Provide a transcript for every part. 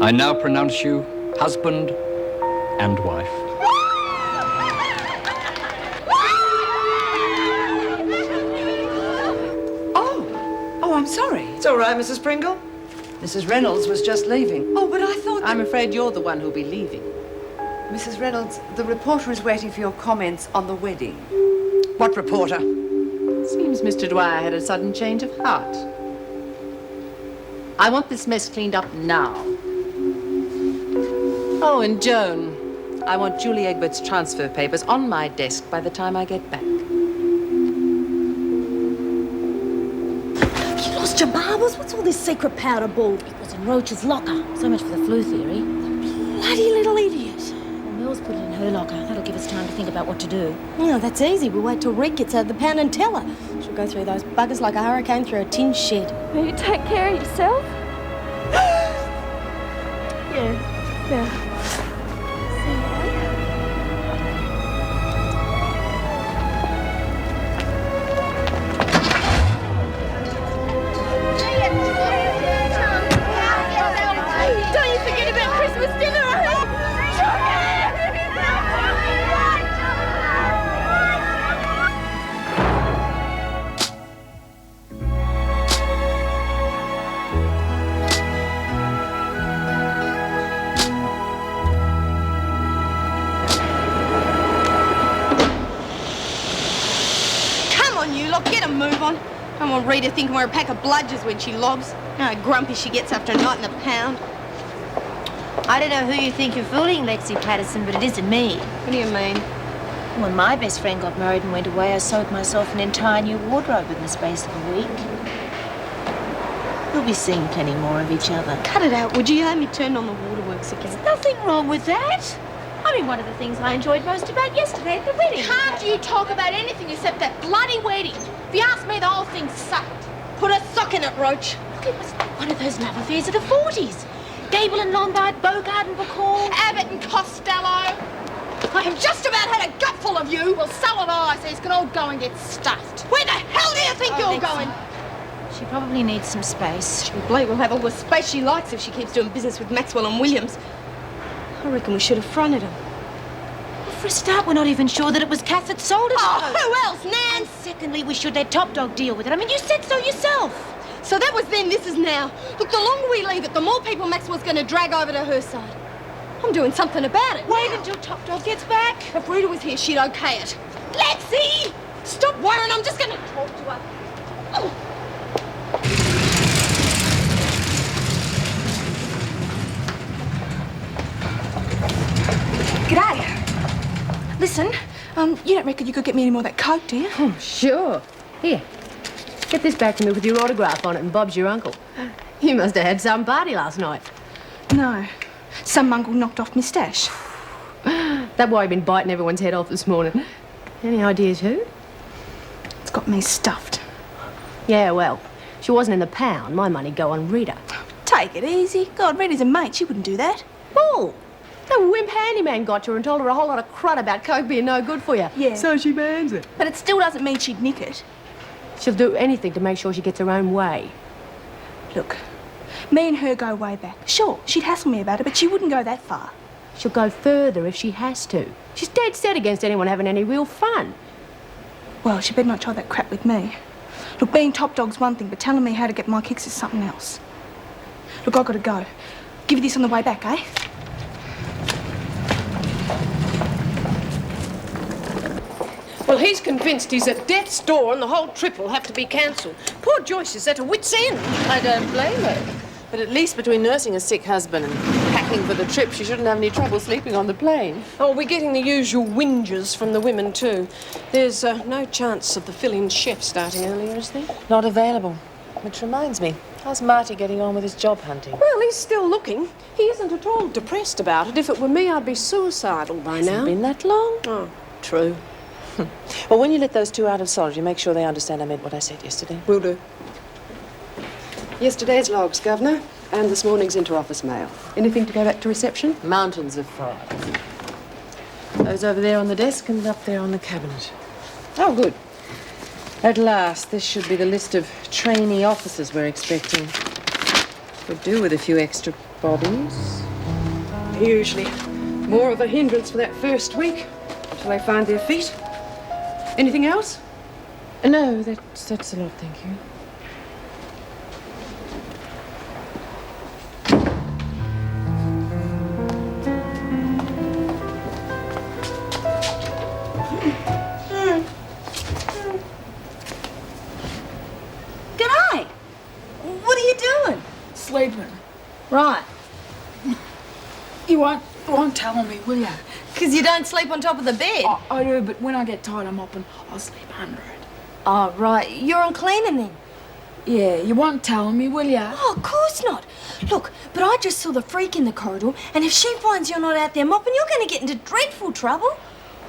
I now pronounce you husband and wife. Oh, I'm sorry. It's all right, Mrs. Pringle. Mrs. Reynolds was just leaving. Oh, but I thought I'm afraid you're the one who'll be leaving. Mrs. Reynolds, the reporter is waiting for your comments on the wedding. What reporter? Seems Mr. Dwyer had a sudden change of heart. I want this mess cleaned up now. Oh, and Joan, I want Julie Egbert's transfer papers on my desk by the time I get back. Have you lost your marbles? What's all this secret powder ball? It was in Roach's locker. So much for the flu theory. Bloody little idiot. Well, Mel's put it in her locker. That'll give us time to think about what to do. Yeah, that's easy. We'll wait till Rick gets out of the pan and tell her. She'll go through those buggers like a hurricane through a tin shed. Will you take care of yourself? Yeah. Don't you forget about Christmas dinner, Come on, you lot, get a move on. Don't want Rita thinking we're a pack of bludgers when she lobs. You know how grumpy she gets after a night in the pound. I don't know who you think you're fooling, Lexi Patterson, but it isn't me. What do you mean? When my best friend got married and went away, I sewed myself an entire new wardrobe in the space of a week. We'll be seeing plenty more of each other. Cut it out, would you? Let me turn on the waterworks again. Nothing wrong with that. I mean, one of the things I enjoyed most about yesterday at the wedding. Can't you talk about anything except that bloody wedding? If you ask me, the whole thing sucked. Put a sock in it, Roach. It was like one of those love affairs of the 40s. Gable and Lombard, Bogart and Bacall. Abbott and Costello. I have just about had a gutful of you. Well, so have I, so you can all go and get stuffed. Where the hell do you think you're Lexi. going? She probably needs some space. Blake will have all the space she likes if she keeps doing business with Maxwell and Williams. I reckon we should have fronted him. Well, for a start, we're not even sure that it was Kath that sold us. Oh, who else, Nan? And secondly, we should let Top Dog deal with it. I mean, you said so yourself. So that was then, this is now. Look, the longer we leave it, the more people Maxwell's going to drag over to her side. I'm doing something about it. Wait until Top Dog gets back. If Rita was here, she'd okay it. Lexi! Stop worrying, I'm just going to talk to her. Oh. G'day. Listen, you don't reckon you could get me any more of that Coke, do you? Oh, sure. Here, get this back to me with your autograph on it, and Bob's your uncle. You must have had some party last night. No. Some mongrel knocked off my stash. That's why you've been biting everyone's head off this morning. Any ideas who? It's got me stuffed. Yeah, well, she wasn't in the pound. My money'd go on Rita. Take it easy. God, Rita's a mate. She wouldn't do that. Bull! The wimp handyman got you and told her a whole lot of crud about Coke being no good for you. Yeah. So she bans it. But it still doesn't mean she'd nick it. She'll do anything to make sure she gets her own way. Look, me and her go way back. Sure, she'd hassle me about it, but she wouldn't go that far. She'll go further if she has to. She's dead set against anyone having any real fun. Well, she better not try that crap with me. Look, being Top Dog's one thing, but telling me how to get my kicks is something else. Look, I've got to go. Give you this on the way back, eh? Well, he's convinced he's at death's door and the whole trip will have to be cancelled. Poor Joyce is at a wit's end. I don't blame her. But at least between nursing a sick husband and packing for the trip, she shouldn't have any trouble sleeping on the plane. Oh, we're getting the usual whinges from the women, too. There's no chance of the fill-in chef starting earlier, is there? Not available. Which reminds me, how's Marty getting on with his job hunting? Well, he's still looking. He isn't at all depressed about it. If it were me, I'd be suicidal by now. Hasn't been that long. Oh, true. Well, when you let those two out of Solid, you make sure they understand I meant what I said yesterday. Will do. Yesterday's logs, Governor, and this morning's inter-office mail. Anything to go back to reception? Mountains of files. Those over there on the desk and up there on the cabinet. Oh, good. At last, this should be the list of trainee officers we're expecting. Could do with a few extra bodies. Usually more of a hindrance for that first week, till they find their feet. Anything else? No, that's a lot, thank you. G'day. What are you doing? Sleeping. Right. You won't tell me, will ya? 'Cause you don't sleep on top of the bed. I do, but when I get tired of mopping, I'll sleep under it. Oh, right. You're on cleaning then? Yeah, you won't tell me, will ya? Oh, of course not. Look, but I just saw the freak in the corridor, and if she finds you're not out there mopping, you're going to get into dreadful trouble.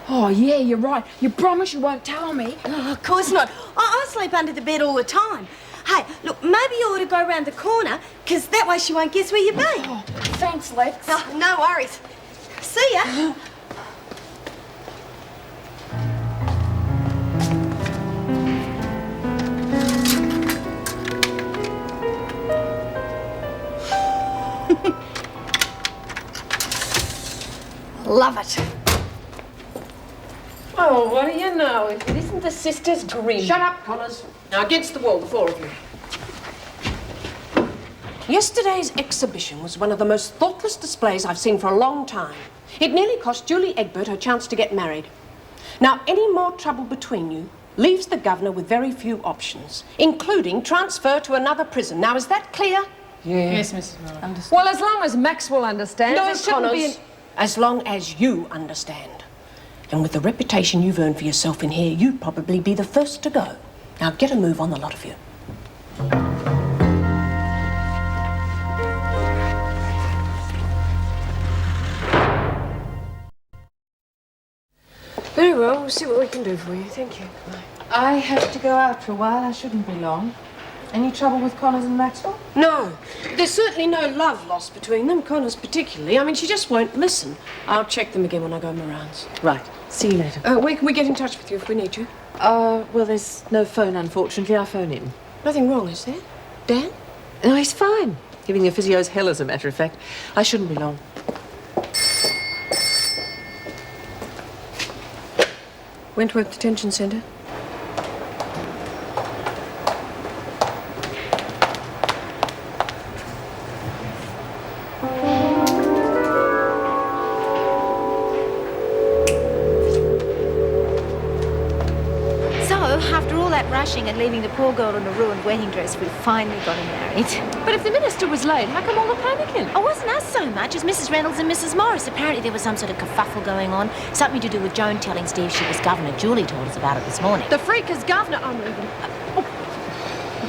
Oh, yeah, you're right. You promise you won't tell me? Oh, of course not. I sleep under the bed all the time. Hey, look, maybe you ought to go round the corner, 'cause that way she won't guess where you've been. Oh, thanks, Lex. Oh, no worries. See ya. Love it. Oh, what do you know? If it isn't the sister's dream. Shut up, Connors. Now, against the wall, the four of you. Yesterday's exhibition was one of the most thoughtless displays I've seen for a long time. It nearly cost Julie Egbert her chance to get married. Now, any more trouble between you leaves the governor with very few options, including transfer to another prison. Now, is that clear? Yes, Mrs. Miller. Well, as long as Maxwell understands, No, it shouldn't be... Connors, as long as you understand. And with the reputation you've earned for yourself in here, you'd probably be the first to go. Now, get a move on, the lot of you. Very well, we'll see what we can do for you. Thank you. I have to go out for a while. I shouldn't be long. Any trouble with Connors and Maxwell? No, there's certainly no love lost between them, Connors particularly. I mean, she just won't listen. I'll check them again when I go my rounds. Right. See you later. Where can we get in touch with you if we need you? Well, there's no phone, unfortunately. I'll phone in. Nothing wrong, is there? Dan? No, he's fine. Giving the physios hell, as a matter of fact. I shouldn't be long. Wentworth Detention Centre. After all that rushing and leaving the poor girl in a ruined wedding dress, we finally got her married. But if the minister was late, how come all the panicking? It wasn't us so much as Mrs. Reynolds and Mrs. Morris. Apparently there was some sort of kerfuffle going on. Something to do with Joan telling Steve she was governor. Julie told us about it this morning. The freak is governor. I'm moving.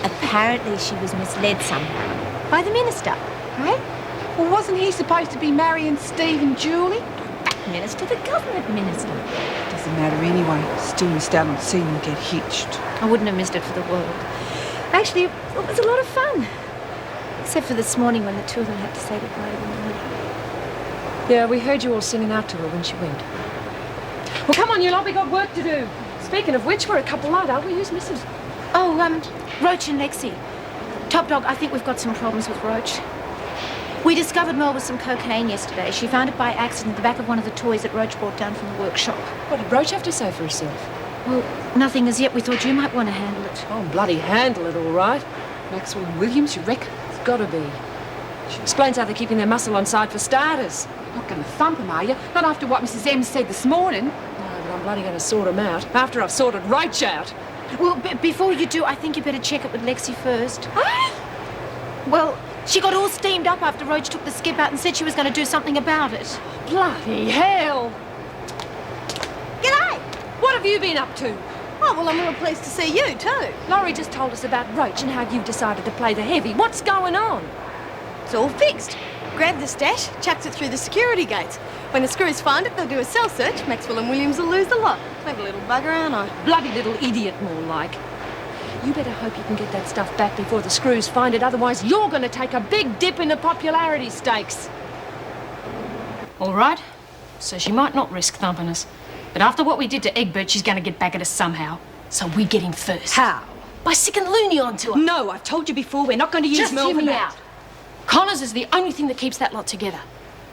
Apparently she was misled somehow by the minister. Hey? Well, wasn't he supposed to be marrying Steve and Julie? That minister, the government minister. Doesn't matter anyway. Still missed out on seeing him get hitched. I wouldn't have missed it for the world. Actually, it was a lot of fun. Except for this morning when the two of them had to say goodbye to one another. Yeah, we heard you all singing out to her when she went. Well, come on, you lot, we got work to do. Speaking of which, we're a couple light, aren't we? Who's Mrs.? Oh, Roach and Lexi. Top Dog, I think we've got some problems with Roach. We discovered Mel with some cocaine yesterday. She found it by accident at the back of one of the toys that Roach brought down from the workshop. What did Roach have to say for herself? Well, nothing as yet. We thought you might want to handle it. Oh, bloody handle it, all right. Maxwell and Williams, you reckon? It's gotta be. She explains how they're keeping their muscle on side for starters. Not going to thump him, are you? Not after what Mrs. M said this morning. No, but I'm bloody going to sort him out. After I've sorted Roach out. Well, before you do, I think you better check it with Lexi first. Well, she got all steamed up after Roach took the skip out and said she was going to do something about it. Bloody hell! G'day! What have you been up to? Oh, well, I'm real pleased to see you, too. Laurie just told us about Roach and how you've decided to play the heavy. What's going on? It's all fixed. Grabbed the stash, chucked it through the security gates. When the screws find it, they'll do a cell search. Maxwell and Williams will lose the lot. Clever little bugger, aren't I? Bloody little idiot, more like. You better hope you can get that stuff back before the screws find it, otherwise you're going to take a big dip in the popularity stakes. All right. So she might not risk thumping us. But after what we did to Egbert, she's going to get back at us somehow. So we get him first. How? By sicking Looney onto her. No, I've told you before, we're not going to use Just Mel hear for me that. out. Connors is the only thing that keeps that lot together.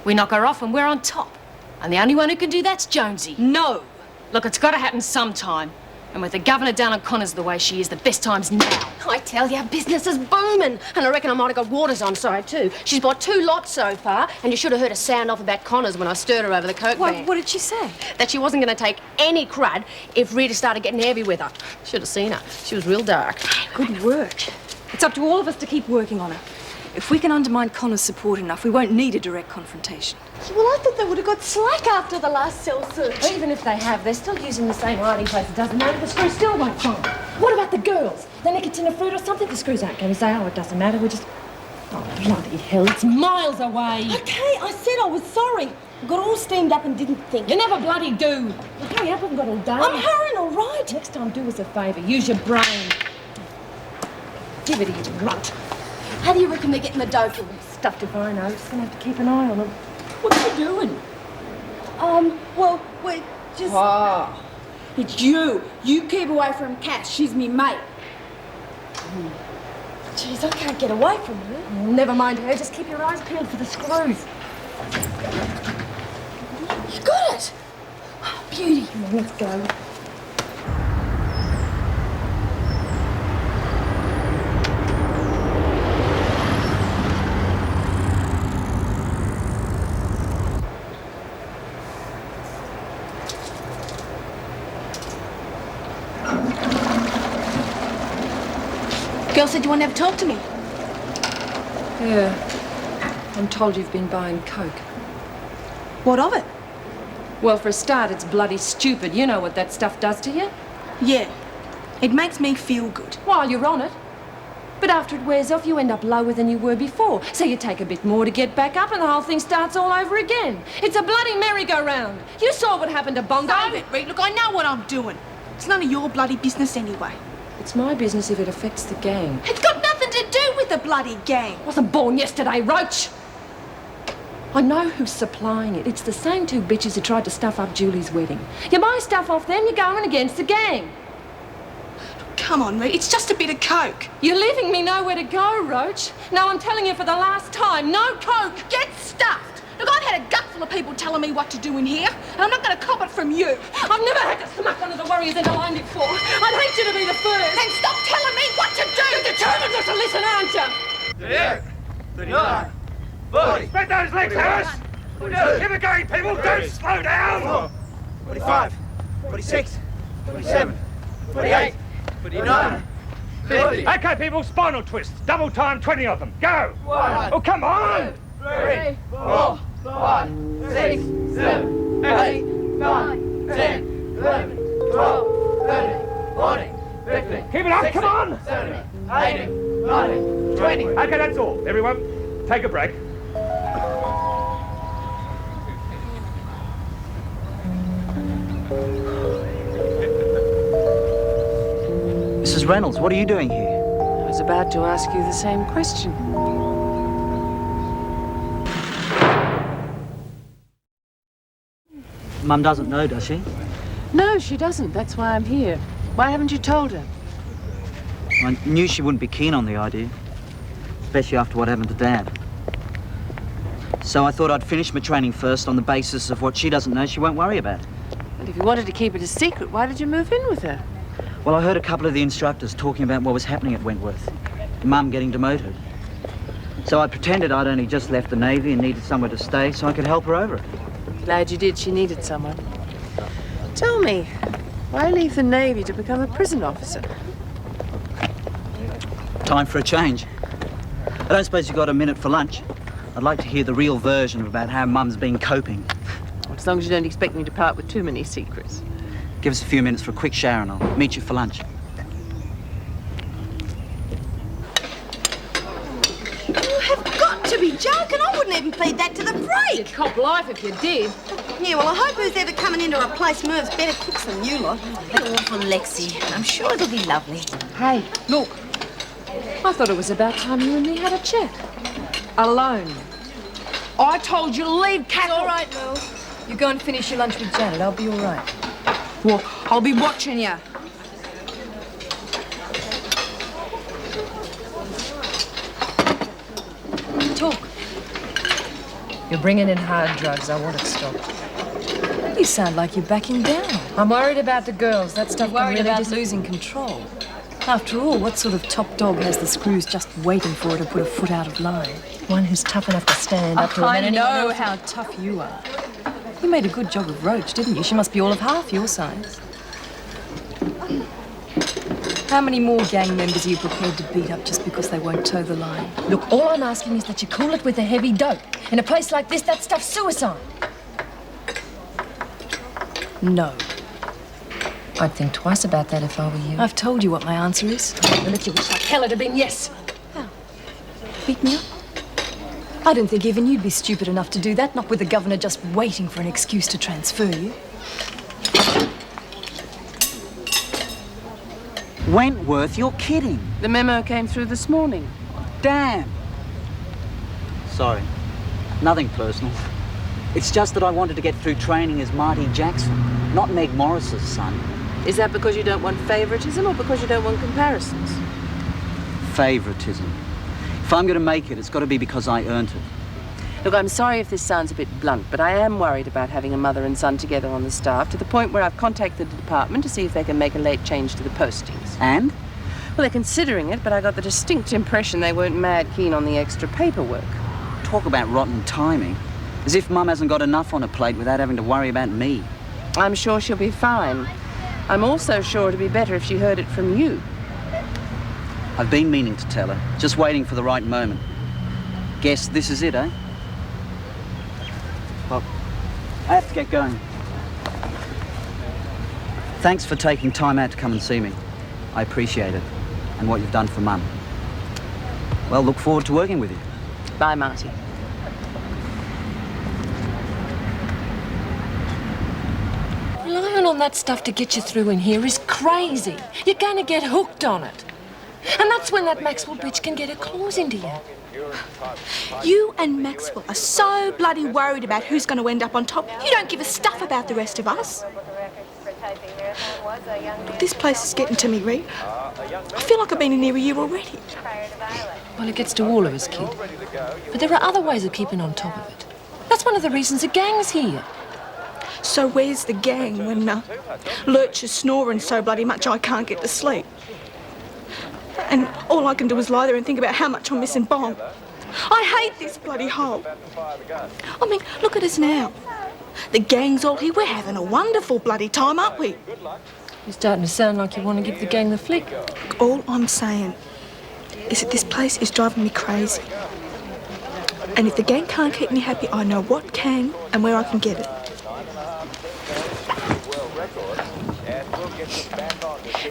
We knock her off and we're on top. And the only one who can do that's Jonesy. No. Look, it's got to happen sometime. And with the governor down on Connors the way she is, the best time's now. I tell you, business is booming. And I reckon I might have got Waters on side too. She's bought 2 lots so far, and you should have heard her sound off about Connors when I stirred her over the coke van. What did she say? That she wasn't going to take any crud if Rita started getting heavy with her. Should have seen her. She was real dark. Good work. It's up to all of us to keep working on her. If we can undermine Connor's support enough, we won't need a direct confrontation. Well, I thought they would have got slack after the last cell search. Even if they have, they're still using the same hiding place. It doesn't matter. The screws still won't find. What about the girls? They nick a tin of fruit or something. The screws aren't going to say, oh, it doesn't matter. We just... Oh, bloody hell, it's miles away. Okay, I said I was sorry. I got all steamed up and didn't think. You never bloody do. Well, hurry up, I haven't got all day. I'm hurrying, all right. Next time, do us a favour. Use your brain. Give it to you, runt. How do you reckon they're getting the dough from? Stuffed if I know. Just going to have to keep an eye on them. What are you doing? Well, we're just... Ah. It's you. You keep away from Cass. She's me mate. Jeez, I can't get away from her. Never mind her. Just keep your eyes peeled for the screws. You got it. Oh, beauty. Come on, let's go. Girl said you want to have a talk to me. Yeah. I'm told you've been buying coke. What of it? Well, for a start, it's bloody stupid. You know what that stuff does to you? Yeah. It makes me feel good. While you're on it. But after it wears off, you end up lower than you were before. So you take a bit more to get back up and the whole thing starts all over again. It's a bloody merry-go-round. You saw what happened to Bongo. Save it, Reed. Look, I know what I'm doing. It's none of your bloody business anyway. It's my business if it affects the gang. It's got nothing to do with the bloody gang. Wasn't born yesterday, Roach. I know who's supplying it. It's the same 2 bitches who tried to stuff up Julie's wedding. You buy stuff off them, you're going against the gang. Come on, Reed. It's just a bit of coke. You're leaving me nowhere to go, Roach. No, I'm telling you for the last time, no coke. Get stuffed. Look, I've had a gut full of people telling me what to do in here, and I'm not going to cop it from you. I've never had to smack one of the warriors into line before. I'd hate you to be the first. Then stop telling me what to do. You're determined not to listen, aren't you? 39, 40. Spread those legs, Harris. Keep it going, people. Don't slow down. 45, 46, 47, 48, 49, 50. Okay, people, spinal twist. Double time, 20 of them. Go. 1. Oh, come on. 2, 3, 4, 5, 6, 7, 8, 9, 10, 11, 12, 13, 14, 15. Keep it up, 16, come on. 17, 18, 19, 20. Okay, that's all. Everyone, take a break. Mrs. Reynolds, what are you doing here? I was about to ask you the same question. Mum doesn't know, does she? No, she doesn't. That's why I'm here. Why haven't you told her? I knew she wouldn't be keen on the idea, especially after what happened to Dad. So I thought I'd finish my training first on the basis of what she doesn't know she won't worry about. But if you wanted to keep it a secret, why did you move in with her? Well, I heard a couple of the instructors talking about what was happening at Wentworth. Mum getting demoted. So I pretended I'd only just left the Navy and needed somewhere to stay so I could help her over it. Glad you did. She needed someone. Tell me, why leave the Navy to become a prison officer? Time for a change. I don't suppose you got a minute for lunch? I'd like to hear the real version about how Mum's been coping. As long as you don't expect me to part with too many secrets. Give us a few minutes for a quick shower and I'll meet you for lunch. You have got to be joking. I wouldn't even plead that to the freak. You'd cop life if you did. Yeah, well, I hope who's ever coming in to replace Merv's better cooks than you lot. Awful Lexi. I'm sure it'll be lovely. Hey, look. I thought it was about time you and me had a chat. Alone. I told you to leave Cattle. All right, Mel. You go and finish your lunch with Janet. I'll be all right. Well, I'll be watching you. Talk. You're bringing in hard drugs. I want it stopped. You sound like you're backing down. I'm worried about the girls. That stuff You're can worried really about losing control. After all, what sort of top dog has the screws just waiting for her to put a foot out of line? One who's tough enough to stand up to a man. I know how tough you are. You made a good job of Roach, didn't you? She must be all of half your size. How many more gang members are you prepared to beat up just because they won't toe the line? Look, all I'm asking is that you cool it with a heavy dope. In a place like this, that stuff's suicide. No. I'd think twice about that if I were you. I've told you what my answer is. And if you wish like hell it'd have been yes. Beat me up? I didn't think even you'd be stupid enough to do that, not with the governor just waiting for an excuse to transfer you. Wentworth, you're kidding. The memo came through this morning. Damn. Sorry. Nothing personal. It's just that I wanted to get through training as Marty Jackson, not Meg Morris's son. Is that because you don't want favoritism or because you don't want comparisons? Favoritism. If I'm going to make it, it's got to be because I earned it. Look, I'm sorry if this sounds a bit blunt, but I am worried about having a mother and son together on the staff to the point where I've contacted the department to see if they can make a late change to the postings. And? Well, they're considering it, but I got the distinct impression they weren't mad keen on the extra paperwork. Talk about rotten timing. As if Mum hasn't got enough on her plate without having to worry about me. I'm sure she'll be fine. I'm also sure it'd be better if she heard it from you. I've been meaning to tell her, just waiting for the right moment. Guess this is it, eh? Well, I have to get going. Thanks for taking time out to come and see me. I appreciate it, and what you've done for Mum. Well, look forward to working with you. Bye, Marty. Relying on that stuff to get you through in here is crazy. You're going to get hooked on it. And that's when that Maxwell bitch can get her claws into you. You and Maxwell are so bloody worried about who's going to end up on top, you don't give a stuff about the rest of us. This place is getting to me, Reed. I feel like I've been in here a year already. Well, it gets to all of us, kid. But there are other ways of keeping on top of it. That's one of the reasons the gang's here. So where's the gang when Lurch is snoring so bloody much I can't get to sleep? And all I can do is lie there and think about how much I'm missing Bong. I hate this bloody hole. I mean, look at us now. The gang's all here. We're having a wonderful bloody time, aren't we? You're starting to sound like you want to give the gang the flick. All I'm saying is that this place is driving me crazy. And if the gang can't keep me happy, I know what can and where I can get it.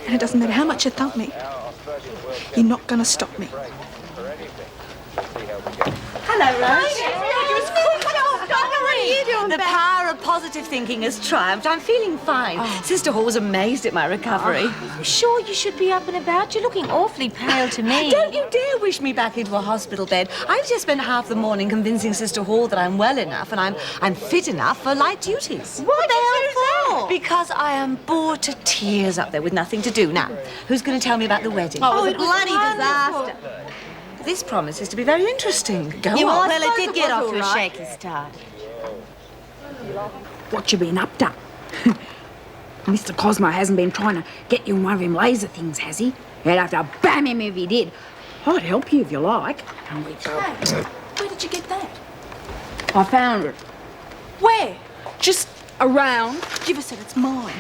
And it doesn't matter how much you thump me. You're not going to stop me. Hello, Rose. What are you doing The back? power of positive thinking has triumphed. I'm feeling fine. Sister Hall was amazed at my recovery. I'm sure you should be up and about. You're looking awfully pale to me. Don't you dare wish me back into a hospital bed. I've just spent half the morning convincing Sister Hall that I'm well enough and I'm fit enough for light duties. What the hell for? Because I am bored to tears up there with nothing to do. Now, who's going to tell me about the wedding? Oh, it was a bloody disaster. This promises to be very interesting. Go on. Well, Well, it did get off all to a right. shaky start. What you been up to? Mr. Cosmo hasn't been trying to get you in one of them laser things, has he? You'd have to bam him if he did. I'd help you if you like. And we go. Where did you get that? I found it. Where? Just around. Give us it, it's mine.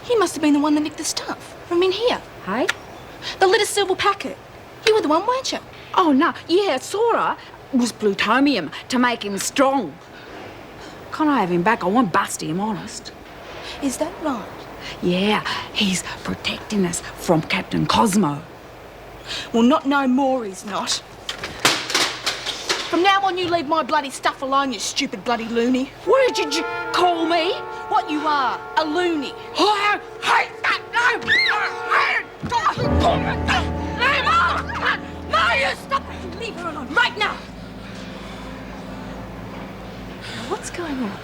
He must have been the one that nicked the stuff. I mean, here. Hey? The little silver packet. You were the one, weren't you? Oh, no. Yeah, sorta. It was plutonium to make him strong. Can't I have him back? I won't bust him, honest. Is that right? Yeah, he's protecting us from Captain Cosmo. Well, not no more, he's not. From now on, you leave my bloody stuff alone, you stupid bloody loony. What did you call me? What you are, a loony. I hate that name! No, you stop it! Leave her alone right now. What's going on?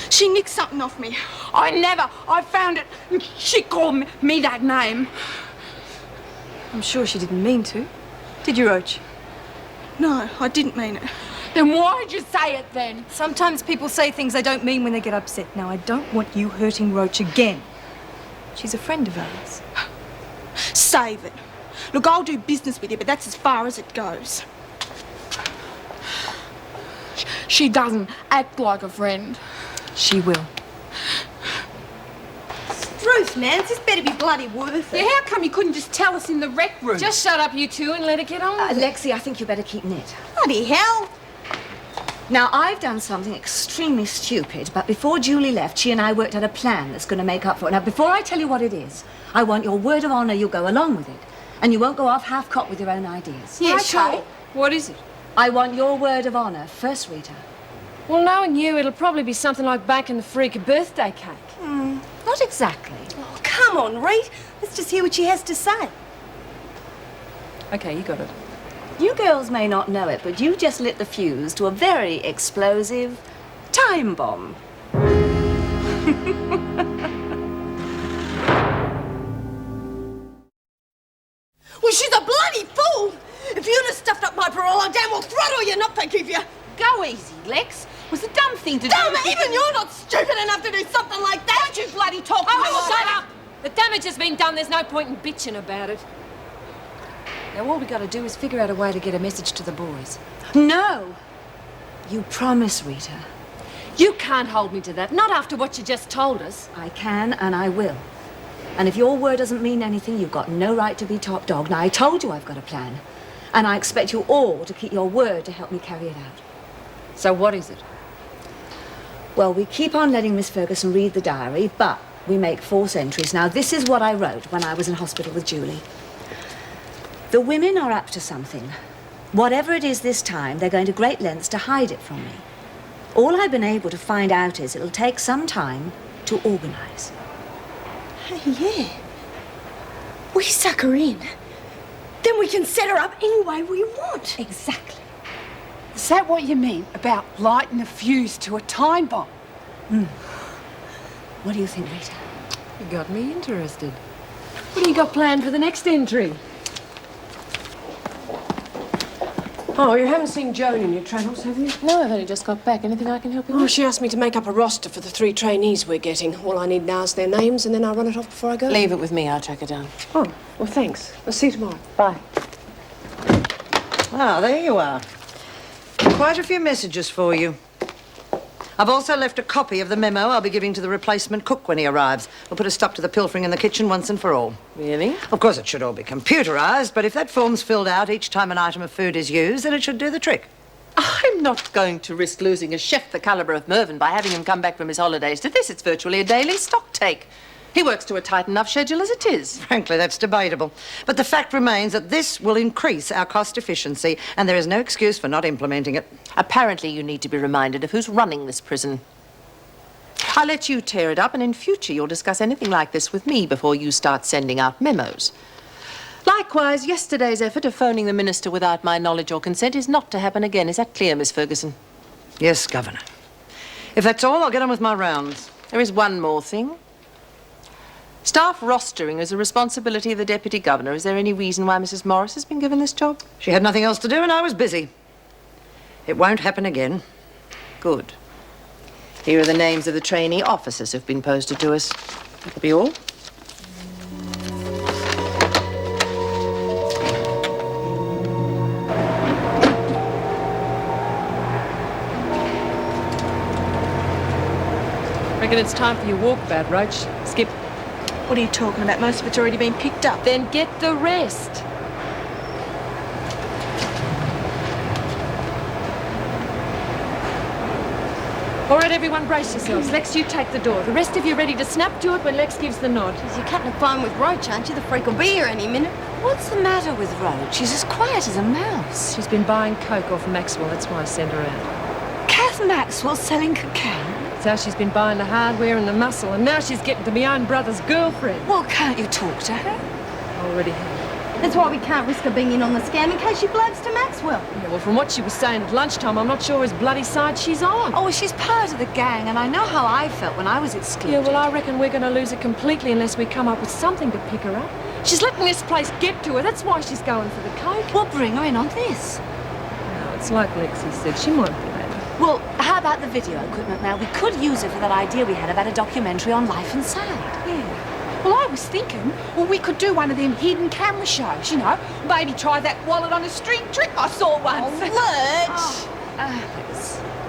She nicked something off me. I found it. She called me that name. I'm sure she didn't mean to. Did you, Roach? No, I didn't mean it. Then why'd you say it then? Sometimes people say things they don't mean when they get upset. Now, I don't want you hurting Roach again. She's a friend of ours. Save it. Look, I'll do business with you, but that's as far as it goes. She doesn't act like a friend. She will. Ruth, man, this better be bloody worth it. Yeah, how come you couldn't just tell us in the rec room? Just shut up, you two, and let it get on with it. Lexi, I think you better keep net. Bloody hell. Now, I've done something extremely stupid, but before Julie left, she and I worked out a plan that's going to make up for it. Now, before I tell you what it is, I want your word of honour you'll go along with it. And you won't go off half-cocked with your own ideas. Yeah, sure. What is it? I want your word of honour first, Rita. Well, knowing you, it'll probably be something like baking the freak a birthday cake. Not exactly. Oh, come on, Reed. Let's just hear what she has to say. Okay, you got it. You girls may not know it, but you just lit the fuse to a very explosive time bomb. Well, she's a bloody fool. If you'd have stuffed up my parole, I'd damn well throttle you, not forgive you. Go easy, Lex. It was a dumb thing to do. Dumb? Even you're not stupid enough to do something like that. Don't you bloody talk to me Oh, like shut that. up! The damage has been done. There's no point in bitching about it. Now, all we got to do is figure out a way to get a message to the boys. No! You promise, Rita. You can't hold me to that. Not after what you just told us. I can and I will. And if your word doesn't mean anything, you've got no right to be top dog. Now, I told you I've got a plan. And I expect you all to keep your word to help me carry it out. So what is it? Well, we keep on letting Miss Ferguson read the diary, but we make false entries. Now, this is what I wrote when I was in hospital with Julie. The women are up to something. Whatever it is this time, they're going to great lengths to hide it from me. All I've been able to find out is it'll take some time to organise. Hey, yeah. We suck her in. Then we can set her up any way we want. Exactly. Is that what you mean about lighting a fuse to a time bomb? What do you think, Rita? You got me interested. What do you got planned for the next entry? Oh, you haven't seen Joan in your travels, have you? No, I've only just got back. Anything I can help you with? Oh, she asked me to make up a roster for the 3 trainees we're getting. All I need now is their names, and then I'll run it off before I go. Leave it with me. I'll track her down. Oh, well, thanks. I'll see you tomorrow. Bye. Ah, there you are. Quite a few messages for you. I've also left a copy of the memo I'll be giving to the replacement cook when he arrives. We'll put a stop to the pilfering in the kitchen once and for all. Really? Of course, it should all be computerised, but if that form's filled out each time an item of food is used, then it should do the trick. I'm not going to risk losing a chef the calibre of Mervyn by having him come back from his holidays to this. It's virtually a daily stock take. He works to a tight enough schedule as it is. Frankly, that's debatable. But the fact remains that this will increase our cost efficiency, and there is no excuse for not implementing it. Apparently, you need to be reminded of who's running this prison. I'll let you tear it up, and in future you'll discuss anything like this with me before you start sending out memos. Likewise, yesterday's effort of phoning the minister without my knowledge or consent is not to happen again. Is that clear, Miss Ferguson? Yes, Governor. If that's all, I'll get on with my rounds. There is one more thing. Staff rostering is a responsibility of the Deputy Governor. Is there any reason why Mrs. Morris has been given this job? She had nothing else to do and I was busy. It won't happen again. Good. Here are the names of the trainee officers who've been posted to us. That'll be all. Reckon it's time for your walkabout, Roach. Skip. What are you talking about? Most of it's already been picked up. Then get the rest. All right, everyone, brace yourselves. Lex, you take the door. The rest of you ready to snap to it when Lex gives the nod. You're cutting a fine with Roach, aren't you? The freak will be here any minute. What's the matter with Roach? She's as quiet as a mouse. She's been buying coke off Maxwell. That's why I sent her out. Kath Maxwell selling cocaine? That's how she's been buying the hardware and the muscle, and now she's getting to be own brother's girlfriend. Well, can't you talk to her? Already have. That's why we can't risk her being in on the scam in case she blabs to Maxwell. Yeah, well, from what she was saying at lunchtime, I'm not sure whose bloody side she's on. Oh, well, she's part of the gang, and I know how I felt when I was excluded. Yeah, well, I reckon we're going to lose her completely unless we come up with something to pick her up. She's letting this place get to her. That's why she's going for the coke. We'll bring her in on this. It's like Lexi said, she might be later. Well, how about the video equipment now? We could use it for that idea we had about a documentary on life inside. Yeah. Well, I was thinking, well, we could do one of them hidden camera shows, you know. Maybe try that wallet on a string trick I saw once.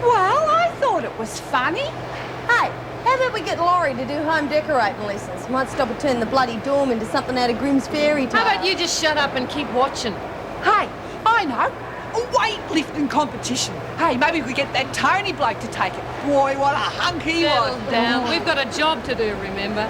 Well, I thought it was funny. Hey, how about we get Laurie to do home decorating lessons? Might stop her turning the bloody dorm into something out of Grimm's fairy tale. How about you just shut up and keep watching? Hey, I know. A weightlifting competition. Hey, maybe we get that Tony bloke to take it. Boy, what a hunk he Settle was. down. We've got a job to do, remember?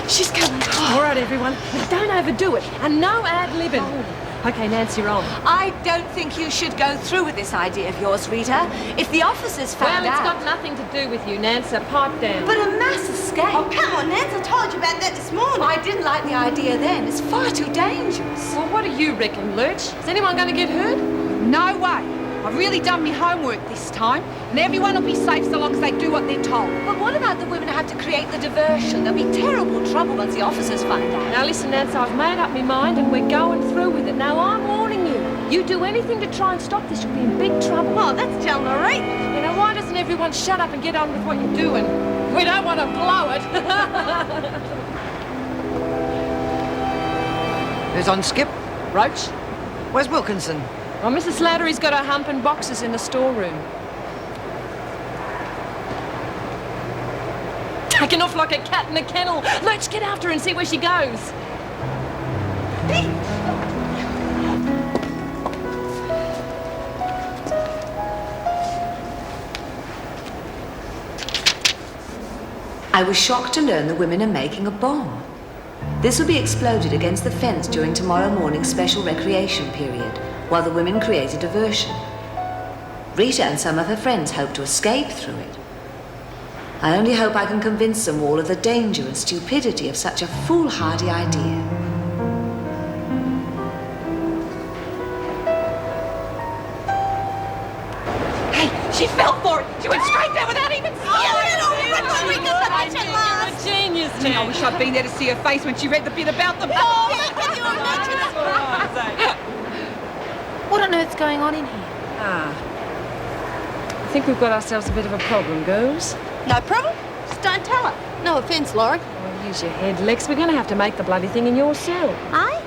She's coming. All right, everyone. Now, don't overdo it. And no ad-libbing. OK, Nancy, you're on. I don't think you should go through with this idea of yours, Rita. If the officers found Well, it's out... got nothing to do with you, Nancy. Pipe down. But a mass escape. Oh, come on, Nance, I told you about that this morning. I didn't like the idea then. It's far too dangerous. Well, what do you reckon, Lurch? Is anyone going to get hurt? No way. I've really done my homework this time, and everyone will be safe so long as they do what they're told. But what about the women who have to create the diversion? There'll be terrible trouble once the officers find out. Now, listen, Nancy, I've made up my mind and we're going through with it. Now, I'm warning you. You do anything to try and stop this, you'll be in big trouble. Oh, that's telling her right. You know, why doesn't everyone shut up and get on with what you're doing? We don't want to blow it. Who's on skip? Roach? Where's Wilkinson? Well, Mrs. Slattery's got her hump and boxes in the storeroom. Taking off like a cat in a kennel. Let's get after her and see where she goes. I was shocked to learn the women are making a bomb. This will be exploded against the fence during tomorrow morning's special recreation period, while the women create a diversion. Rita and some of her friends hope to escape through it. I only hope I can convince them all of the danger and stupidity of such a foolhardy idea. Hey, she fell for it. She went straight there without even seeing You're a genius, Gee, I wish I'd been there to see her face when she read the bit about the bomb. Can you imagine? What on earth's going on in here? I think we've got ourselves a bit of a problem, girls. No problem. Just don't tell her. No offence, Laurie. Well, use your head, Lex. We're going to have to make the bloody thing in your cell. Aye?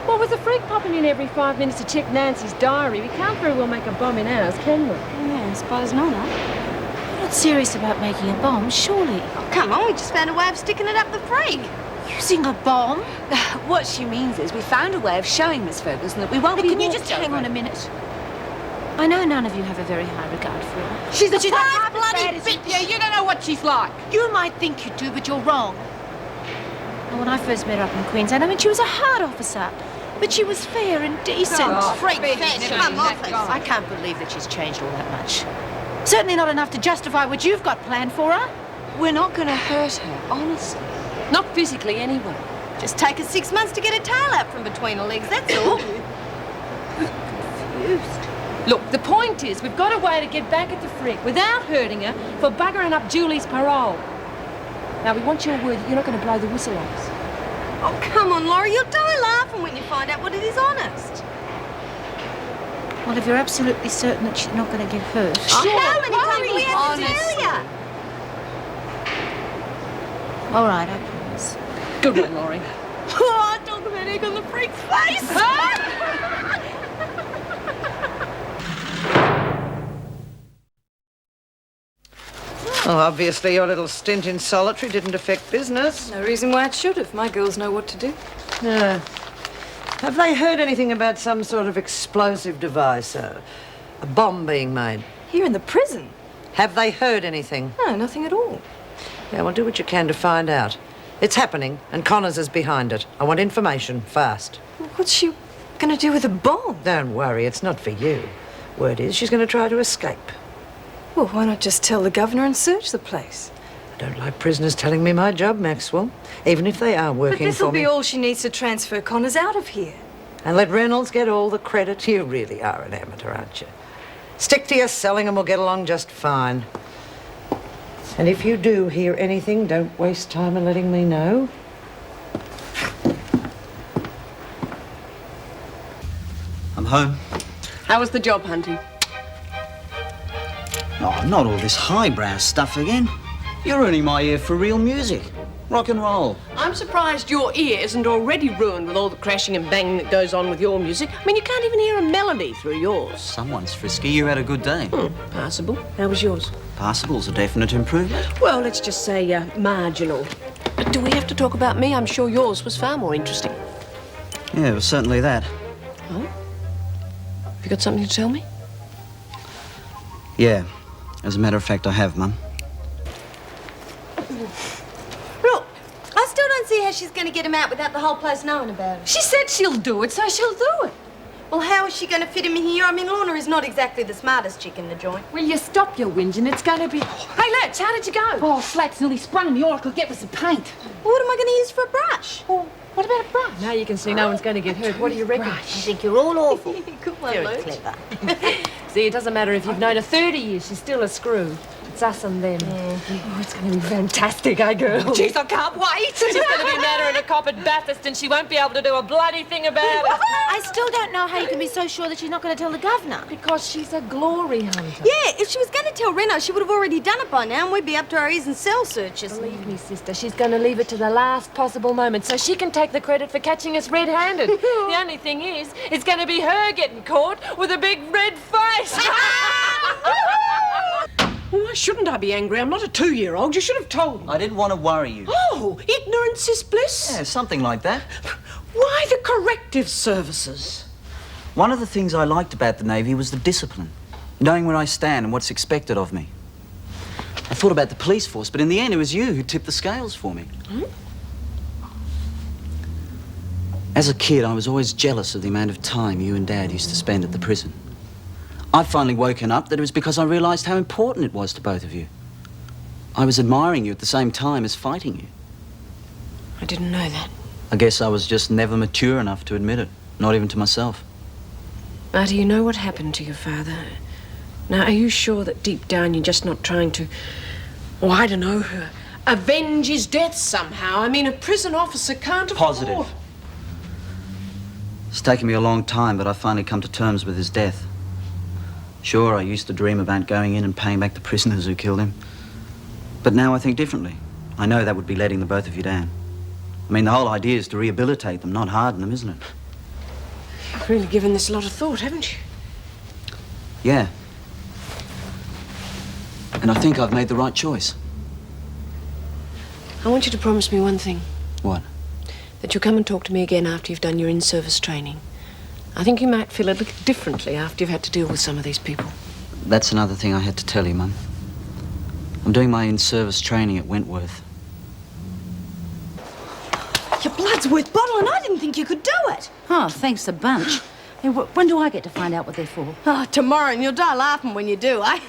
Well, with the freak popping in every 5 minutes to check Nancy's diary, we can't very well make a bomb in ours, can we? Yeah, I suppose not, You're not serious about making a bomb, surely? Oh, come on, we just found a way of sticking it up the freak. Using a bomb? What she means is we found a way of showing Miss Ferguson that we won't be Can you walked just hang over. on a minute? I know none of you have a very high regard for her. She's a prize bloody bitch. Yeah, you don't know what she's like. You might think you do, but you're wrong. Well, when I first met her up in Queensland, I mean, she was a hard officer. But she was fair and decent. Freak fashion. Come off it. I can't believe that she's changed all that much. Certainly not enough to justify what you've got planned for her. We're not going to hurt her, honestly. Not physically, anyway. Just take us 6 months to get her tail out from between her legs, that's all. Look, the point is, we've got a way to get back at the freak without hurting her for buggering up Julie's parole. Now, we want your word that you're not going to blow the whistle on us. Oh, come on, Laurie, you'll die laughing when you find out what it is honest. Well, if you're absolutely certain that she's not going to get hurt. Oh, how many times do we have to tell you? All right, I promise. Good one, Laurie. Oh, talk about egg on the freak's face. Well, obviously your little stint in solitary didn't affect business. No reason why it should if my girls know what to do. Yeah. Have they heard anything about some sort of explosive device? A bomb being made? Here in the prison? Have they heard anything? No, nothing at all. Yeah, well, do what you can to find out. It's happening, and Connors is behind it. I want information, fast. What's she going to do with a bomb? Don't worry, it's not for you. Word is she's going to try to escape. Well, why not just tell the governor and search the place? I don't like prisoners telling me my job, Maxwell, even if they are working for me. But this'll be all she needs to transfer Connors out of here. And let Reynolds get all the credit. You really are an amateur, aren't you? Stick to your selling and we'll get along just fine. And if you do hear anything, don't waste time in letting me know. I'm home. How was the job hunting? Oh, not all this highbrow stuff again. You're ruining my ear for real music. Rock and roll. I'm surprised your ear isn't already ruined with all the crashing and banging that goes on with your music. I mean, you can't even hear a melody through yours. Someone's frisky. You had a good day. Passable. How was yours? Passable's a definite improvement. Well, let's just say marginal. But do we have to talk about me? I'm sure yours was far more interesting. Yeah, it was certainly that. Oh? Have you got something to tell me? Yeah. As a matter of fact, I have, Mum. Look, I still don't see how she's going to get him out without the whole place knowing about it. She said she'll do it, so she'll do it. Well, how is she going to fit him in here? I mean, Lorna is not exactly the smartest chick in the joint. Will you stop your whinging? It's going to be... Hey, Lurch, how did you go? Oh, Slats nearly sprung me. All I could get was some paint. Well, what am I going to use for a brush? Well, what about a brush? Now you can see no one's going to get hurt. What do you reckon? I think you're all awful. Good one, Very Lurch. clever. See, it doesn't matter if you've known her 30 years. She's still a screw. It's us and them. Oh, it's going to be fantastic, eh, girl? Jeez, I can't wait. She's going to be mad at a cop at Bathurst and she won't be able to do a bloody thing about it. I still don't know how you can be so sure that she's not going to tell the governor. Because she's a glory hunter. Yeah, if she was going to tell Reno, she would have already done it by now, and we'd be up to our ears in cell searches. Believe me, sister, she's going to leave it to the last possible moment so she can take the credit for catching us red-handed. The only thing is, it's going to be her getting caught with a big red face. Why shouldn't I be angry? I'm not a 2-year-old. You should have told me. I didn't want to worry you. Oh, ignorance is bliss? Yeah, something like that. Why the corrective services? One of the things I liked about the Navy was the discipline. Knowing where I stand and what's expected of me. I thought about the police force, but in the end it was you who tipped the scales for me. As a kid, I was always jealous of the amount of time you and Dad used to spend at the prison. I'd finally woken up that it was because I realised how important it was to both of you. I was admiring you at the same time as fighting you. I didn't know that. I guess I was just never mature enough to admit it, not even to myself. Now, do you know what happened to your father? Now, are you sure that deep down you're just not trying to, oh, I don't know, avenge his death somehow? I mean, a prison officer can't afford... Positive. It's taken me a long time, but I finally come to terms with his death. Sure, I used to dream about going in and paying back the prisoners who killed him. But now I think differently. I know that would be letting the both of you down. I mean, the whole idea is to rehabilitate them, not harden them, isn't it? You've really given this a lot of thought, haven't you? Yeah. And I think I've made the right choice. I want you to promise me one thing. What? That you'll come and talk to me again after you've done your in-service training. I think you might feel a little differently after you've had to deal with some of these people. That's another thing I had to tell you, Mum. I'm doing my in-service training at Wentworth. Your blood's worth bottling. I didn't think you could do it. Oh, thanks a bunch. Hey, when do I get to find out what they're for? Oh, tomorrow, and you'll die laughing when you do, eh?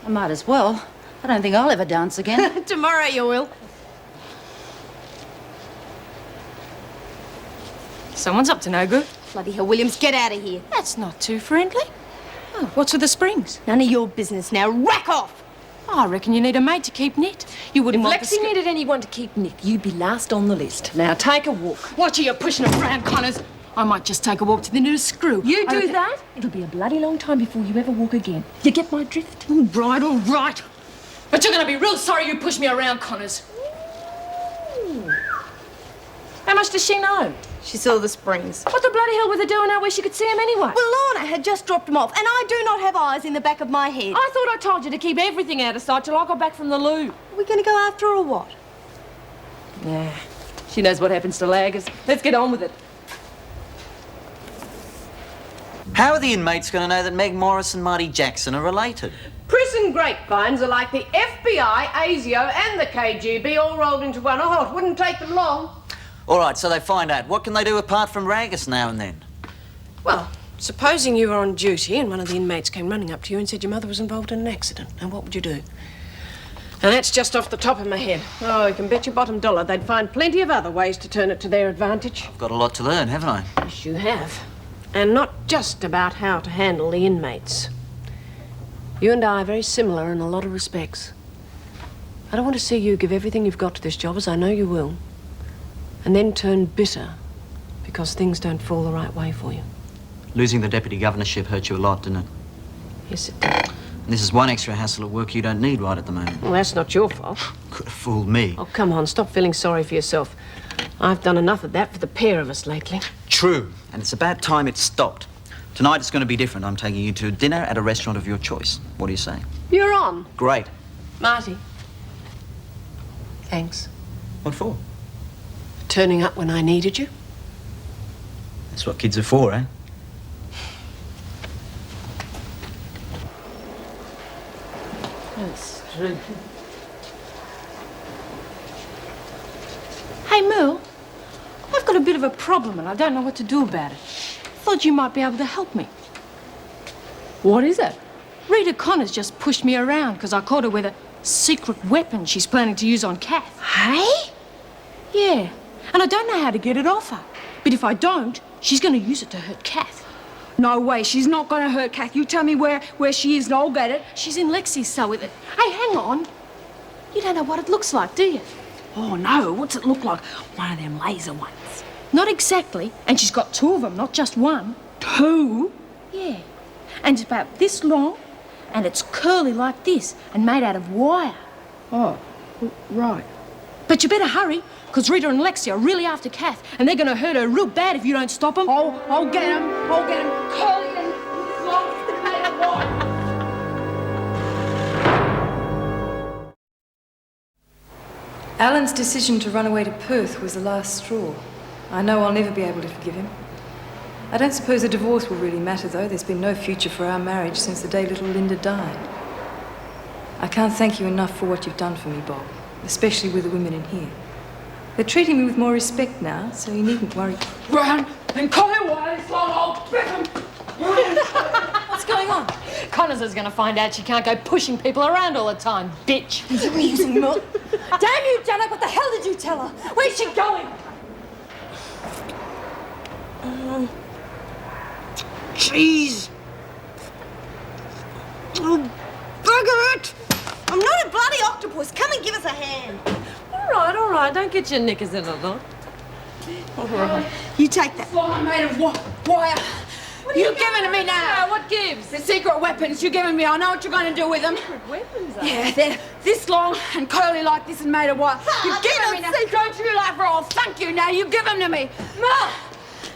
I might as well. I don't think I'll ever dance again. Tomorrow you will. Someone's up to no good. Bloody hell, Williams, get out of here. That's not too friendly. Oh, what's with the springs? None of your business now. Rack off! I reckon you need a maid to keep Nit. You wouldn't If want Lexi needed anyone to keep Nick, you'd be last on the list. Now take a walk. Watch you pushing around, Connors. I might just take a walk to the nearest screw. You do that, it'll be a bloody long time before you ever walk again. You get my drift? All right. But you're going to be real sorry you pushed me around, Connors. How much does she know? She saw the springs. What the bloody hell were they doing out where she could see them anyway? Well, Lorna had just dropped them off, and I do not have eyes in the back of my head. I thought I told you to keep everything out of sight till I got back from the loo. Are we going to go after her or what? Yeah, she knows what happens to laggers. Let's get on with it. How are the inmates going to know that Meg Morris and Marty Jackson are related? Prison grapevines are like the FBI, ASIO, and the KGB all rolled into one. Oh, it wouldn't take them long. All right, so they find out. What can they do apart from rag us now and then? Well, supposing you were on duty and one of the inmates came running up to you and said your mother was involved in an accident, and what would you do? And that's just off the top of my head. Oh, you can bet your bottom dollar they'd find plenty of other ways to turn it to their advantage. I've got a lot to learn, haven't I? Yes, you have. And not just about how to handle the inmates. You and I are very similar in a lot of respects. I don't want to see you give everything you've got to this job, as I know you will, and then turn bitter because things don't fall the right way for you. Losing the deputy governorship hurt you a lot, didn't it? Yes, it did. And this is one extra hassle at work you don't need right at the moment. Well, that's not your fault. Could have fooled me. Oh, come on, stop feeling sorry for yourself. I've done enough of that for the pair of us lately. True. And it's about time it stopped. Tonight it's going to be different. I'm taking you to dinner at a restaurant of your choice. What do you say? You're on. Great. Marty. Thanks. What for? Turning up when I needed you. That's what kids are for, eh? That's true. Hey, Merle, I've got a bit of a problem and I don't know what to do about it. Thought you might be able to help me. What is it? Rita Connors just pushed me around because I caught her with a secret weapon she's planning to use on Kath. Hey? Yeah, and I don't know how to get it off her. But if I don't, she's going to use it to hurt Kath. No way, she's not going to hurt Kath. You tell me where she is and I'll get it. She's in Lexi's cell with it. Hey, hang on. You don't know what it looks like, do you? Oh, no, what's it look like? One of them laser ones. Not exactly, and she's got two of them, not just one. Two? Yeah, and it's about this long, and it's curly like this, and made out of wire. Oh, right. But you better hurry, because Rita and Lexi are really after Kath, and they're going to hurt her real bad if you don't stop them. I'll get them. I'll get them. Curly and long and made of wire. Alan's decision to run away to Perth was the last straw. I know I'll never be able to forgive him. I don't suppose a divorce will really matter, though. There's been no future for our marriage since the day little Linda died. I can't thank you enough for what you've done for me, Bob, especially with the women in here. They're treating me with more respect now, so you needn't worry. Run and call him while it's long, I'll rip him. What's going on? Connors is going to find out she can't go pushing people around all the time, bitch. You using milk? Damn you, Janet, what the hell did you tell her? Where's she going? Jeez. Oh, bugger it! I'm not a bloody octopus. Come and give us a hand. All right. Don't get your knickers in a knot. All right. You take that. Long made of wire. You giving to me now? What gives? The secret weapons you're giving me. I know what you're going to do with them. Secret weapons? Yeah, they're this long and curly like this and made of wire. You give them me now. Don't you like for all? Thank you. Now you give them to me. Ma!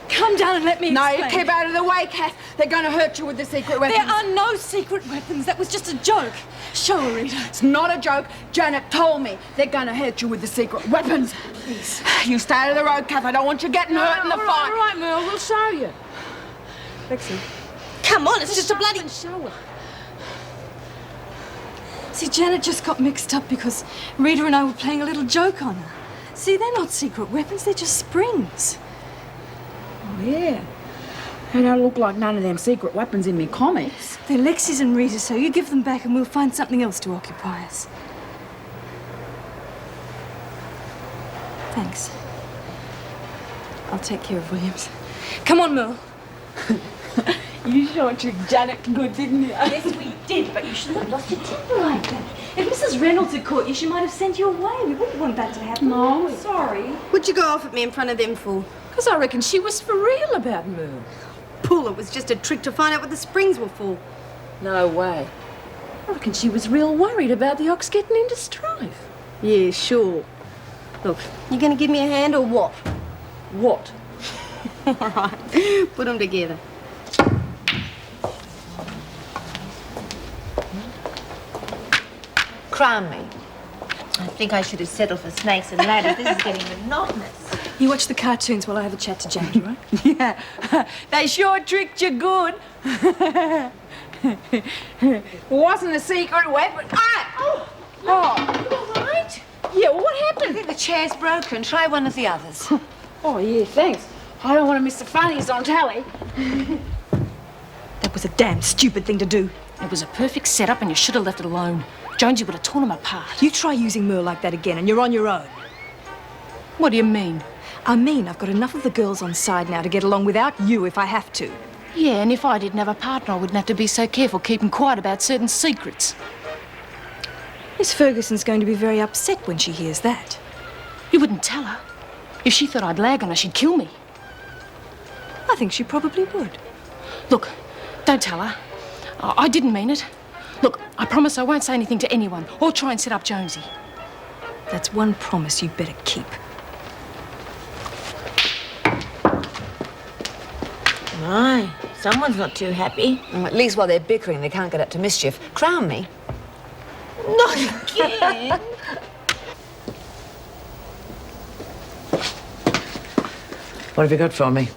Come down and let me explain. No, you keep out of the way, Kath. They're going to hurt you with the secret weapons. There are no secret weapons. That was just a joke. Show her, Rita. It's not a joke. Janet told me they're going to hurt you with the secret weapons. Please. You stay out of the road, Kath. I don't want you getting hurt in the fight. All right, Merle, we'll show you. Lexi. Come on, it's just a bloody... Show her. See, Janet just got mixed up because Rita and I were playing a little joke on her. See, they're not secret weapons. They're just springs. Oh, yeah. They don't look like none of them secret weapons in me comics. They're Lexi's and Rita's, so you give them back and we'll find something else to occupy us. Thanks. I'll take care of Williams. Come on, Merle. You sure tricked Janet good, didn't you? Yes, we did, but you shouldn't have lost your temper like that. If Mrs. Reynolds had caught you, she might have sent you away. We wouldn't want that to happen. No. Sorry. What'd you go off at me in front of them for? Because I reckon she was for real about Merle. Pull, it was just a trick to find out what the springs were for. No way. I reckon she was real worried about the ox getting into strife. Yeah, sure. Look, you gonna give me a hand or what? What? All right, put them together. Crown me. I think I should have settled for snakes and ladders. This is getting monotonous. You watch the cartoons while I have a chat to Janet, right? Yeah. They sure tricked you good. It wasn't a secret weapon. Ah! Oh. You all right? Yeah, well, what happened? I think the chair's broken. Try one of the others. Oh, yeah, thanks. I don't want to miss the funnies on tally. That was a damn stupid thing to do. It was a perfect setup and you should have left it alone. Jonesy would have torn them apart. You try using Merle like that again and you're on your own. What do you mean? I mean, I've got enough of the girls on side now to get along without you if I have to. Yeah, and if I didn't have a partner, I wouldn't have to be so careful keeping quiet about certain secrets. Miss Ferguson's going to be very upset when she hears that. You wouldn't tell her. If she thought I'd lag on her, she'd kill me. I think she probably would. Look, don't tell her. I didn't mean it. Look, I promise I won't say anything to anyone or try and set up Jonesy. That's one promise you better keep. My, someone's not too happy. At least while they're bickering, they can't get up to mischief. Crown me. Not again. What have you got for me?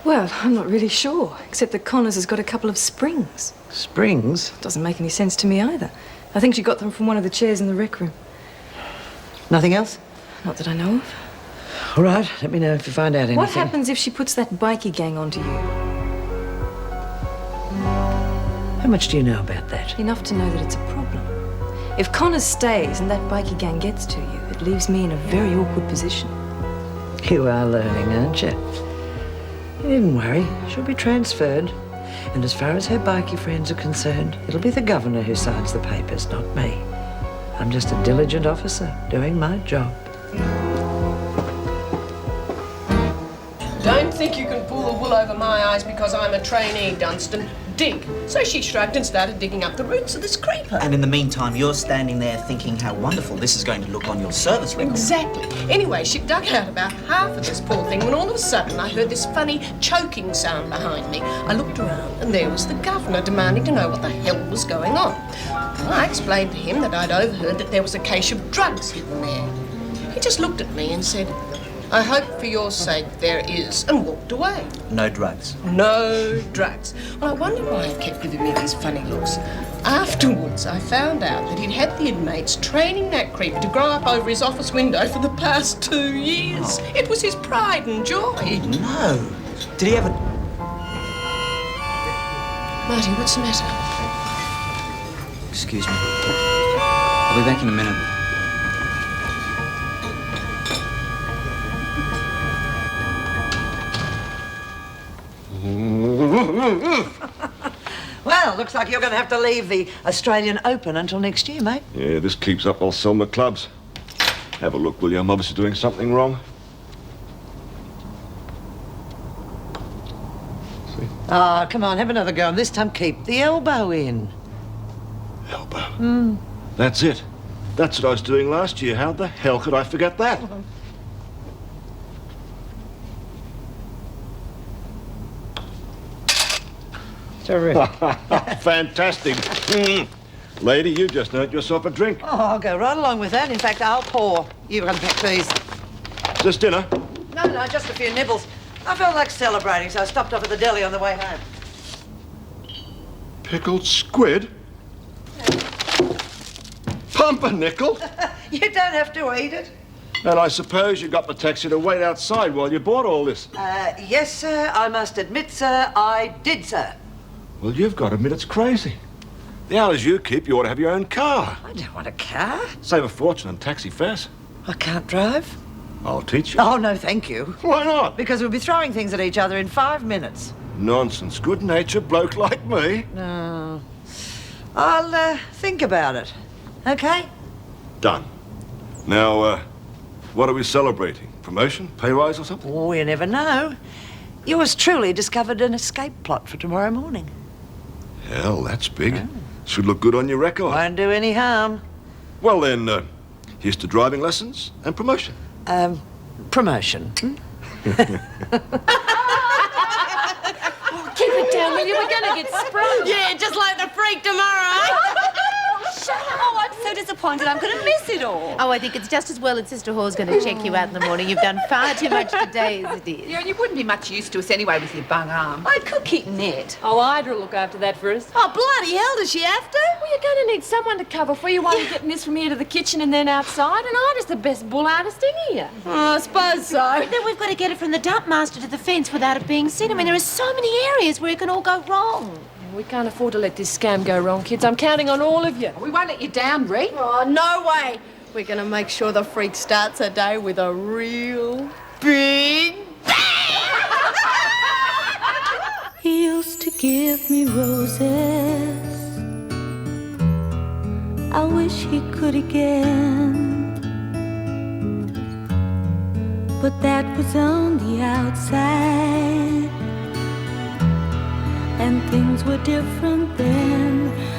Well, I'm not really sure, except that Connors has got a couple of springs. Springs? Doesn't make any sense to me either. I think she got them from one of the chairs in the rec room. Nothing else? Not that I know of. All right, let me know if you find out anything. What happens if she puts that bikie gang onto you? How much do you know about that? Enough to know that it's a problem. If Connors stays and that bikie gang gets to you, it leaves me in a very awkward position. You are learning, aren't you? You needn't worry. She'll be transferred. And as far as her bikie friends are concerned, it'll be the governor who signs the papers, not me. I'm just a diligent officer doing my job. Don't think you can pull the wool over my eyes because I'm a trainee, Dunstan. Dig. So she shrugged and started digging up the roots of this creeper. And in the meantime, you're standing there thinking how wonderful this is going to look on your service record. Exactly. Anyway, she dug out about half of this poor thing when all of a sudden I heard this funny choking sound behind me. I looked around and there was the governor demanding to know what the hell was going on. I explained to him that I'd overheard that there was a cache of drugs hidden there. He just looked at me and said, "I hope for your sake there is," and walked away. No drugs. No drugs. Well, I wonder why he kept giving me these funny looks. Afterwards, I found out that he'd had the inmates training that creeper to grow up over his office window for the past 2 years. Oh. It was his pride and joy. No. Did he ever... Marty, what's the matter? Excuse me. I'll be back in a minute. Well, looks like you're going to have to leave the Australian Open until next year, mate. Yeah, this keeps up, I'll sell my clubs. Have a look, will you? I'm obviously doing something wrong. Ah, come on, have another go, and this time keep the elbow in. Elbow? That's it. That's what I was doing last year. How the hell could I forget that? Terrific. Fantastic. Lady, you just earned yourself a drink. Oh, I'll go right along with that. In fact, I'll pour. You unpack these. Is this dinner? No, just a few nibbles. I felt like celebrating, so I stopped off at the deli on the way home. Pickled squid? Pumpernickel? You don't have to eat it. And I suppose you got the taxi to wait outside while you bought all this. Yes, sir. I must admit, sir, I did, sir. Well, you've got to admit it's crazy. The hours you keep, you ought to have your own car. I don't want a car. Save a fortune on taxi fares. I can't drive. I'll teach you. Oh, no, thank you. Why not? Because we'll be throwing things at each other in 5 minutes. Nonsense. Good-natured bloke like me. No. I'll think about it. Okay? Done. Now, what are we celebrating? Promotion? Pay rise or something? Oh, you never know. Yours truly discovered an escape plot for tomorrow morning. Hell, that's big. Should look good on your record. Won't do any harm. Well, then, here's to driving lessons and promotion. Promotion. Keep it down, will you? We're going to get sprung. Yeah, just like the freak tomorrow. Shut up. Oh, I'm so disappointed. I'm going to miss it all. Oh, I think it's just as well that Sister Hall's going to check you out in the morning. You've done far too much today as it is. Yeah, and you wouldn't be much use to us anyway with your bung arm. I could keep Ned. Oh, Ida will look after that for us. Oh, bloody hell, does she have to? Well, you're going to need someone to cover for you while you're getting this from here to the kitchen and then outside, and Ida's the best bull artist in here. Oh, I suppose so. But then we've got to get it from the dump master to the fence without it being seen. I mean, there are so many areas where it can all go wrong. We can't afford to let this scam go wrong, kids. I'm counting on all of you. We won't let you down, Ree. Oh, no way. We're going to make sure the freak starts her day with a real big bang. He used to give me roses. I wish he could again. But that was on the outside. and things were different then.